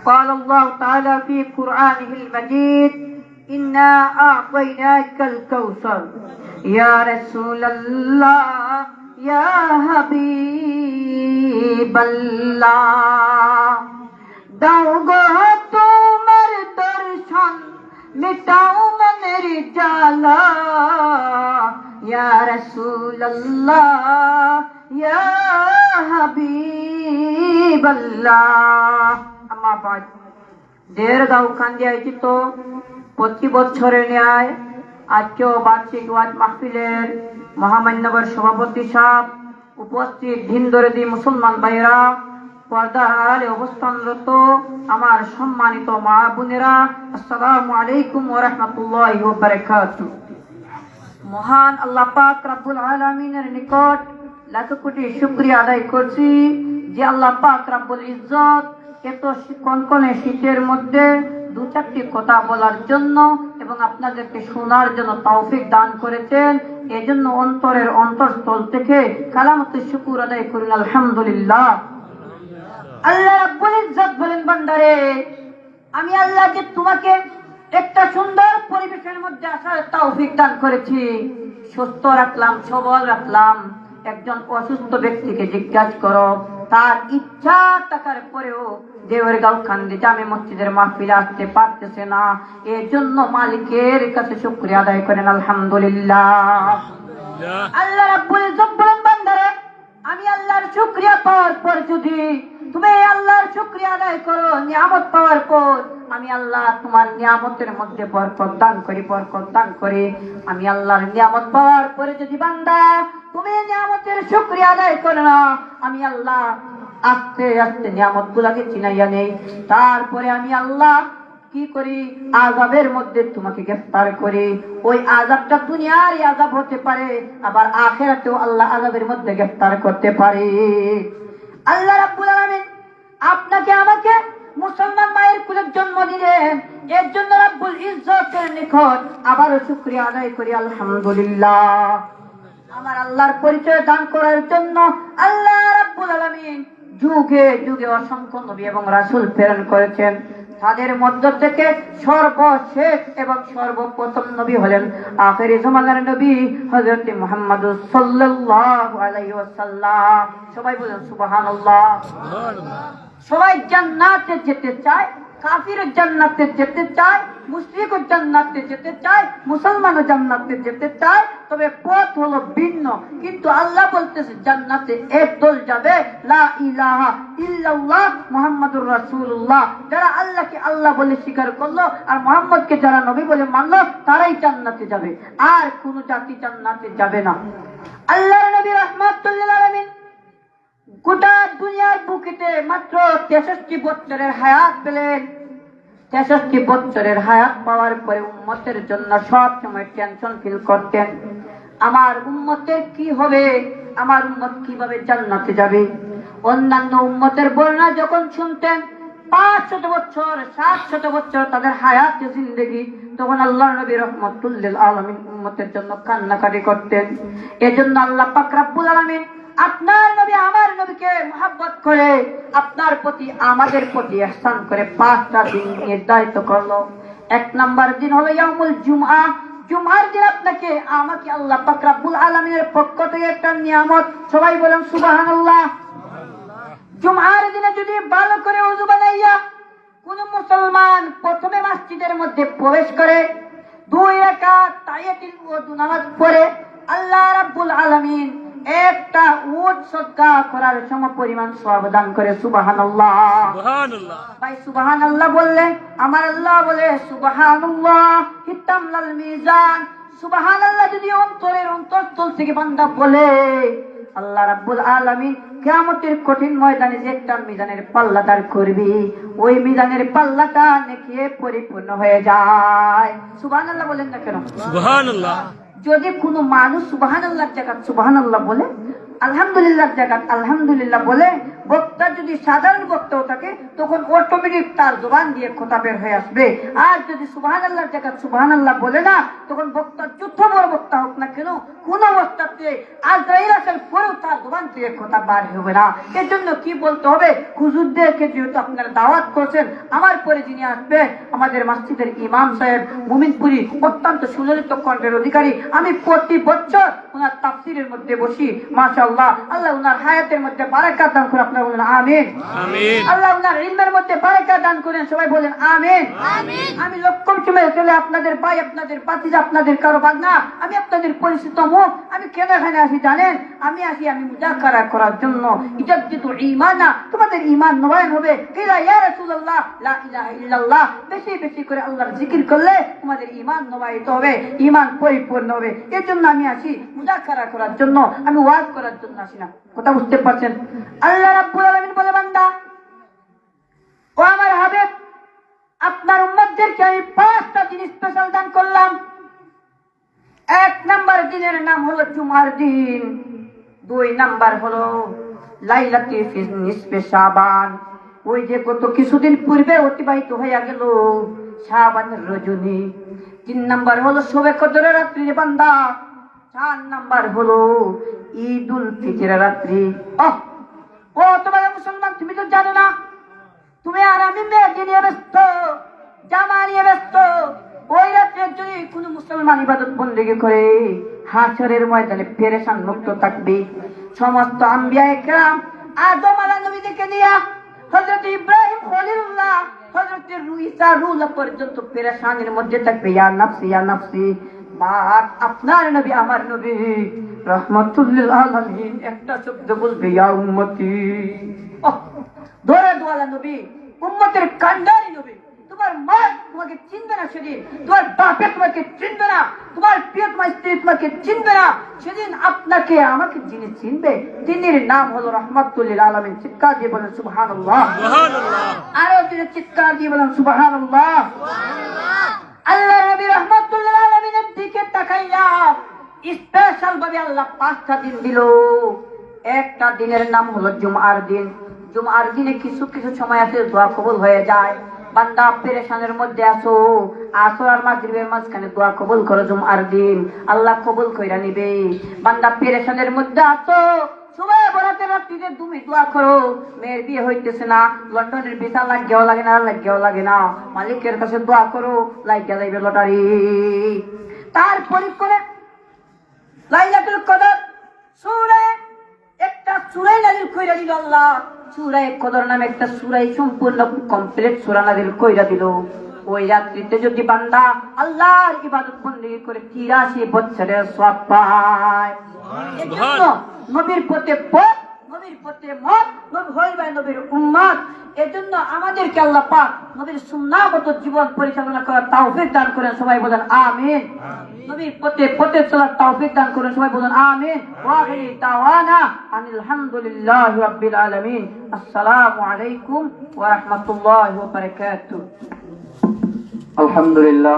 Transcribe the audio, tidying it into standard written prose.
قال الله تعالى في قرآنه المجيد إنا أعطيناك الكوثر يا رسول الله يا حبيب الله দাও গো তোমার দর্শন মিটাও মনের জ্বালা ইয়া রাসূলুল্লাহ ইয়া হাবিবাল্লাহ। আম্মা বাদ দেরগাঁও কান্দি আয়োজিত প্রতি বছরের ন্যায় আজকেও বার্ষিক ওয়াজ মাহফিলের মহামান্যবর সভাপতি সাহেব, উপস্থিত দিন দরদি মুসলমান ভাইয়েরা, পর্দার আড়ালে অবস্থানরত আমার সম্মানিত মা বোনেরা, আসসালামু আলাইকুম ওয়া রাহমাতুল্লাহি ওয়া বারাকাতুহু। মহান আল্লাহ পাক রব্বুল আলামিনের নিকট লাখ কোটি শুকরিয়া আদায় করছি যে আল্লাহ পাক রব্বুল ইজ্জত এত কনকনে শীতের মধ্যে দু চারটি কথা বলার জন্য এবং আপনাদেরকে শোনার জন্য তৌফিক দান করেছেন। এজন্য অন্তরের অন্তঃস্থল থেকে কালামতে শুকর আদায় করুন আলহামদুলিল্লাহ। আল্লাহ রাব্বুল ইজ্জত বলেন, বান্দারে আমি আল্লাহ যে তোমাকে একটা সুন্দর পরিবেশের মধ্যে আসার তৌফিক দান করেছি, সুস্থ রাখলাম, সবল রাখলাম। একজন অসুস্থ ব্যক্তিকে জিজ্ঞাসা করো, তার ইচ্ছা থাকার পরেও দেওরগাঁও কান্দি জামে মসজিদের মাহফিলে আসতে পারতেছে না। এর জন্য মালিকের কাছে শুকরিয়া আদায় করেন আলহামদুলিল্লাহ। আল্লাহ রাব্বুল ইজ্জত বলেন, বান্দারে আমি আল্লাহর শুকরিয়া পাওয়ার পর যদি তুমি আল্লাহর শুকরিয়া আদায় করো, নিয়ামত পাওয়ার পর আমি আল্লাহ তোমার নিয়ামতের মধ্যে বরকত দান করি, বরকত দান করি। আমি আল্লাহর নিয়ামত পাওয়ার পরে যদি বান্দা তুমি নিয়ামতের শুকরিয়া আদায় করো না, আমি আল্লাহ আস্তে আস্তে নিয়ামত গুলাকে চিনাইয়া নেই। তারপরে আমি আল্লাহ কি করি, আযাবের মধ্যে তোমাকে গ্রেফতার করি। ওই আযাবটা দুনিয়ার আযাব হতে পারে, আবার আখিরাতেও আল্লাহ আযাবের মধ্যে গ্রেফতার করতে পারে। আল্লাহ রাব্বুল আলামিন আপনাকে আমাকে মুসলমান মায়ের কুলে জন্ম দিলেন, এর জন্য রাব্বুল ইজ্জতের নিকট আবারও শুকরিয়া আদায় করি আলহামদুলিল্লাহ। আমার আল্লাহর পরিচয় দান করার জন্য আল্লাহ রাব্বুল আলামিন যুগে যুগে অসংখ্য নবী এবং রাসূল প্রেরণ করেছেন। তাদের মধ্য থেকে সর্বশেষ এবং সর্বপ্রথম নবী হলেন আখিরি জামানার নবী হযরত মুহাম্মদ সাল্লাল্লাহু আলাইহি ওয়াসাল্লাম। সবাই বলেন সুবহানাল্লাহ। সবাই জান্নাতে যেতে চায়, কাফির জান্নাতে যেতে চায়, মুশরিক জান্নাতে যেতে চায়, মুসলমান জান্নাতে যেতে চায়, তবে পথ হলো ভিন্ন। কিন্তু আল্লাহ বলতেছে জান্নাতে একদল যাবে, লা ইলাহা ইল্লাল্লাহ মুহাম্মাদুর রাসূলুল্লাহ। যারা আল্লাহকে আল্লাহ বলে স্বীকার করলো আর মুহাম্মদকে যারা নবী বলে মানলো, তারাই জান্নাতে যাবে, আর কোন জাতি জান্নাতে যাবে না। আল্লাহর নবী রাহমাতুল লিল আলামিন গোটা দুনিয়ার বুকেতে মাত্র 63 বছরের হায়াত পেলেন। 63 বছরের হায়াত পাওয়ার পরে উম্মতের জন্য সব সময় টেনশন ফিল করতেন, আমার উম্মতের কি হবে, আমার উম্মত কিভাবে জান্নাতে যাবে। অন্যান্য উম্মতের বর্ণনা যখন শুনতেন 500 বছর 700 বছর তাদের হায়াতে জিন্দেগি, তখন আল্লাহর নবী রাহমাতুল লিল আলামিন উম্মতের জন্য কান্নাকাটি করতেন। এজন্য আল্লাহ পাক রব্বুল আলামিন আপনার নবী আমার নবীকে মহব্বত করে আপনার প্রতি আমাদের প্রতি ইহসান করে 5টা দিন নির্ধারিত করলো। 1 নাম্বার দিন হলো ইয়াউমুল জুমআ। জুমআর দিন আপনাকে আমাকে আল্লাহ পাক রব্বুল আলামিনের পক্ষ থেকে একটা নিয়ামত, সবাই বলেন সুবহানাল্লাহ। জুমআর দিনে যদি ভালো করে ওযু বানাইয়া কোন মুসলমান প্রথমে মসজিদের মধ্যে প্রবেশ করে 2 রাকাত তাহিয়াতুল ওযু নামাজ পড়ে, আল্লাহ রাব্বুল আলামিন একটা উট সদকা করার সমপরিমাণ সওয়াব দান করে। সুবহানাল্লাহ, সুবহানাল্লাহ। ভাই সুবহানাল্লাহ বললেন, আমার আল্লাহ বলে সুবহানাল্লাহ হিতামলাল মিজান। সুবহানাল্লাহ যদি অন্তরের অন্তঃস্থল থেকে বান্দা বলে, আল্লাহ রাব্বুল আলামিন কিয়ামতের কঠিন ময়দানে যে একটা মিজানের পাল্লা দাঁড় করবি, ওই মিজানের পাল্লাটা নেকিয়ে পরিপূর্ণ হয়ে যায়। সুবহানাল্লাহ বলেন না কেন? সুবহানাল্লাহ। যদি কোনো মানুষ সুবহানাল্লাহর জায়গায় সুবহানাল্লাহ বলে, আলহামদুলিল্লাহর জায়গায় আলহামদুলিল্লাহ বলে, বক্তা বক্তা যদি সাধারণ বক্তাও থাকে তখন অটোমেটিক তার জবান দিয়ে কথা বের হয়ে আসবে। আর যদি সুবহানাল্লাহর জায়গায় সুবহানাল্লাহ বলে না, তখন বক্তা যত বড় বক্তা হোক না কেন, কোন অবস্থাতে আজরাইল আসার পরেও তার জবান থেকে কথা বার হবে না। এর জন্য কি বলতে হবে, হুজুরদেরকে যেহেতু আপনারা দাওয়াত করছেন, আমার পরে যিনি আসবে আমাদের মসজিদের ইমাম সাহেব মুমিনপুরি, অত্যন্ত সুললিত কণ্ঠের অধিকারী। আমি প্রতি বছর ওনার তাফসিরের মধ্যে বসি, মাশাআল্লাহ। আল্লাহ ওনার হায়াতের মধ্যে বারাকাত দান করে, আপনারা বলেন আমিন। আল্লাহ ওনার ইলমের মধ্যে বারাকাত দান করেন, সবাই বলেন আমিন। আমি লক্ষ্য সময় চলে আপনাদের ভাই, আপনাদের পাতিজা, আপনাদের কারো বাগনা, আমি আপনাদের পরিচিত মুখ। আমি কেন এখানে আসি জানেন? আমি মুযাকারা করার জন্য। ইজাদ্দিদু ঈমানা, তোমাদের ঈমান নবায়ন হবে। কিলা ইয়া রাসূলুল্লাহ, লা ইলাহা ইল্লাল্লাহ, বেশি বেশি করে আল্লাহর জিকির করলে তোমাদের ঈমান নবায়িত হবে, ঈমান পরিপূর্ণ হবে। এর জন্য আমি আসি মুযাকারা করার জন্য, আমি ওয়াজ করার জন্য আসি না। কথা বুঝতে পারছেন? আল্লাহ রাব্বুল আলামিন বলে, বান্দা ও আমার হাবিব, আপনার উম্মতদেরকে আমি 5টা দিন স্পেশাল দান করলাম। 1 নাম্বার দিনের নাম হলো জুমার দিন, 2 নাম্বার হলো লাইলাতুল নিসফে শাবান, ওই যে গত কিছুদিন পূর্বে অতিবাহিত হয়ে গেল শাবানের রজনী। 3 নাম্বার হলো শবে কদরের রাত্রি বান্দা। 4 নাম্বার হলো ঈদুল ফিতরের রাত্রি। ও তোমার মুসলমান, তুমি তো জানো না, তুমি আর আমি মেয়েকে নিয়ে ব্যস্ত, জামা নিয়ে ব্যস্ত। ওই রাত্রে যদি কোন মুসলমান ইবাদত বন্দেগী করে, হাশরের ময়দানে পেরেশান মুক্ত থাকবে। সমস্ত আম্বিয়ায়ে কেরাম আদম আলাইহিস নবীকে নিয়ে হযরত ইব্রাহিম খলিলুল্লাহ, হযরত ঈসা রুহুল্লাহ পর্যন্ত পেরেশানির মধ্যে থাকবে। ইয়া নাফসি ইয়া নাফসি। আর আপনার নবী, আমার নবী রাহমাতুল্লিল আলামিন একটা শব্দ বলবে, ইয়া উম্মতি। ধরে দোয়ালা নবী, উম্মতের কান্ডারি নবী। তোমার মা তোমাকে চিনবে না সেদিন, তোমার বাপে তোমাকে চিনবে না, তোমার প্রিয় তোমার স্ত্রী তোমাকে চিনবে না। সেদিন আপনাকে আমাকে যিনি চিনবে, তিনির নাম হলো রাহমাতুল্লিল আলামিন। চিৎকার দিয়ে বলেন সুবহানাল্লাহ, সুবহানাল্লাহ। আরো তিনি চিৎকার দিয়ে বলেন সুবহানাল্লাহ, সুবহানাল্লাহ। আল্লাহ নবী রাহমাতুল্লিল আলামিনের দিকে তাকাইয়া স্পেশাল ভাবে আল্লাহ 5টা দিন দিল। একটা দিনের নাম হলো জুমার দিন। জুমার দিনে কিছু কিছু সময় আছে দোয়া কবুল হয়ে যায়। বান্দা পেরেশানের মধ্যে আসো, আসর আর মাগরিবের মাঝখানে দোয়া কবুল করো, জুমার দিন আল্লাহ কবুল কইরা নিবে। বান্দা পেরেশানের মধ্যে আসো, সুবহ বরাতের রাত্রিতে তুমি দোয়া করো, মেয়ের বিয়ে হইতেছে না, লন্ডনের ভিসা লাগেও লাগে না, লাগেও লাগে না, মালিকের কাছে দোয়া করো, লাগিয়া যাইবে লটারি। তারপরে করে লাইলাতুল কদর সূরা, একটা সূরা নাযিল কইরা দিল আল্লাহ। সূরা কদর নামে একটা সূরা সম্পূর্ণ কমপ্লিট সূরা নাযিল কইরা দিল। ওই রাত্রিতে যদি বান্দা আল্লাহর ইবাদত বন্দেগী করে 83 বছরের সওয়াব পায়। এজন্য নবীর পথে পথ, নবীর পথে মত, নবী হইবে নবীর উম্মত। এজন্য আমাদেরকে আল্লাহ পাক নবীর সুন্নাহগত জীবন পরিচালনা করার তৌফিক দান করেন, সবাই বলেন আমিন। নবীর পথে পথে চলার তৌফিক দান করেন, সবাই বলেন আমিন। ওয়া আখিরি দাওয়ানা আনিল হামদুলিল্লাহি রাব্বিল আলামিন। আসসালামু আলাইকুম ওয়া রাহমাতুল্লাহি ওয়া বারাকাতুহু। আলহামদুলিল্লাহ।